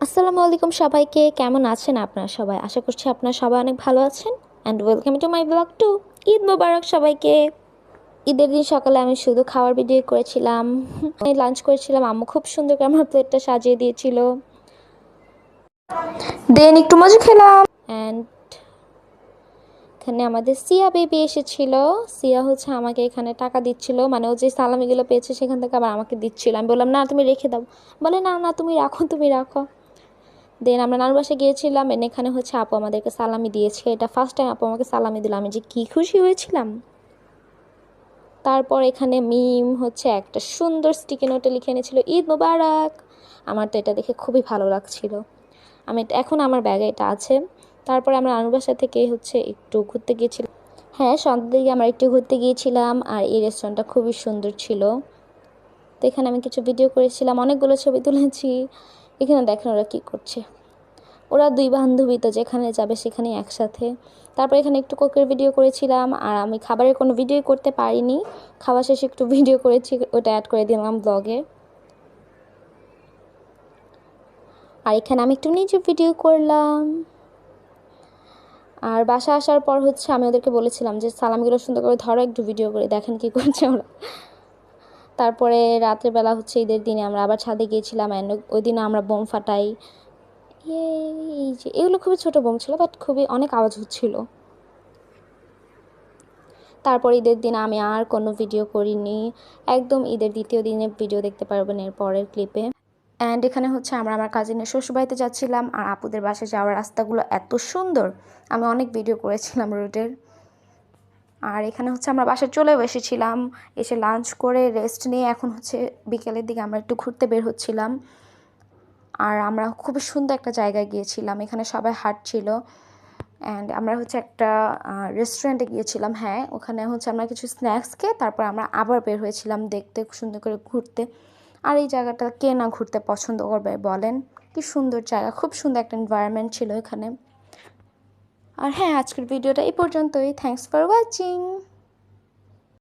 আসসালামু আলাইকুম সবাইকে, কেমন আছেন আপনারা সবাই? আশা করছি আপনারা সবাই অনেক ভালো আছেন। And welcome to my blog two. Eid Mubarak সবাইকে। ঈদের দিন সকালে আমি শুধু খাওয়ার ভিডিও করেছিলাম, লাঞ্চ করেছিলাম। আম্মু খুব সুন্দর করে আমার প্লেটটা সাজিয়ে দিয়েছিল, দেন একটু মজা খেলাম। অ্যান্ড এখানে আমাদের সিয়া বেবি এসেছিল। সিয়া হচ্ছে আমাকে এখানে টাকা দিচ্ছিল, মানে ও যে সালামিগুলো পেয়েছে সেখান থেকে আবার আমাকে দিচ্ছিল। আমি বললাম না তুমি রেখে দাও, বলে না না তুমি রাখো তুমি রাখো। দেন আমরা নানুর বাসায় গিয়েছিলাম, এখানে হচ্ছে আপু আমাদেরকে সালামি দিয়েছে। এটা ফার্স্ট টাইম আপু আমাকে সালামি দিল, আমি যে কী খুশি হয়েছিলাম। তারপর এখানে মিম হচ্ছে একটা সুন্দর স্টিকি নোটে লিখে এনেছিল ঈদ মোবারক। আমার তো এটা দেখে খুবই ভালো লাগছিল। এখন আমার ব্যাগে এটা আছে। তারপরে আমরা নানুর বাসা থেকে হচ্ছে একটু ঘুরতে গিয়েছিলাম। হ্যাঁ, সন্ধ্যার দিকে আমরা একটু ঘুরতে গিয়েছিলাম, আর এই রেস্টুরেন্টটা খুবই সুন্দর ছিল। তো এখানে আমি কিছু ভিডিও করেছিলাম, অনেকগুলো ছবি তুলেছি। এখানে দেখেন ওরা কী করছে। ওরা দুই বান্ধবী, তো যেখানে যাবে সেখানেই একসাথে। তারপর এখানে একটু কোকের ভিডিও করেছিলাম, আর আমি খাবারের কোনো ভিডিও করতে পারিনি। খাওয়া শেষে একটু ভিডিও করেছি, ওটা অ্যাড করে দিলাম ব্লগে। আর এখানে আমি একটু নিজে ভিডিও করলাম। আর বাসা আসার পর হচ্ছে আমি ওদেরকে বলেছিলাম যে সালামগুলো সুন্দর করে ধরো, একটু ভিডিও করে দেখেন কী করছে ওরা। তারপরে রাতের বেলা হচ্ছে ঈদের দিনে আমরা আবার ছাদে গিয়েছিলাম, অ্যান্ড ওই দিনে আমরা বোম ফাটাই। এই যে এগুলো খুবই ছোটো বোম ছিল, বাট খুবই অনেক আওয়াজ হচ্ছিল। তারপর ঈদের দিন আমি আর কোনো ভিডিও করিনি, একদম ঈদের দ্বিতীয় দিনে ভিডিও দেখতে পারবেন এর পরের ক্লিপে। অ্যান্ড এখানে হচ্ছে আমরা আমার কাজিনের শ্বশুরবাড়িতে যাচ্ছিলাম, আর আপুদের বাসায় যাওয়ার রাস্তাগুলো এত সুন্দর, আমি অনেক ভিডিও করেছিলাম রুটের। আর এখানে হচ্ছে আমরা বাসায় চলেও এসেছিলাম, এসে লাঞ্চ করে রেস্ট নিয়ে এখন হচ্ছে বিকেলের দিকে আমরা একটু ঘুরতে বের হচ্ছিলাম। আর আমরা খুবই সুন্দর একটা জায়গায় গিয়েছিলাম, এখানে সবাই হাঁটছিল। অ্যান্ড আমরা হচ্ছে একটা রেস্টুরেন্টে গিয়েছিলাম। হ্যাঁ, ওখানে হচ্ছে আমরা কিছু স্ন্যাক্স খেয়ে তারপর আমরা আবার বের হয়েছিলাম দেখতে, সুন্দর করে ঘুরতে। আর এই জায়গাটা কে না ঘুরতে পছন্দ করবে বলেন, কি সুন্দর জায়গা, খুব সুন্দর একটা এনভায়রনমেন্ট ছিল এখানে। আর হ্যাঁ, আজকের ভিডিওটা এই পর্যন্তই। Thanks for watching.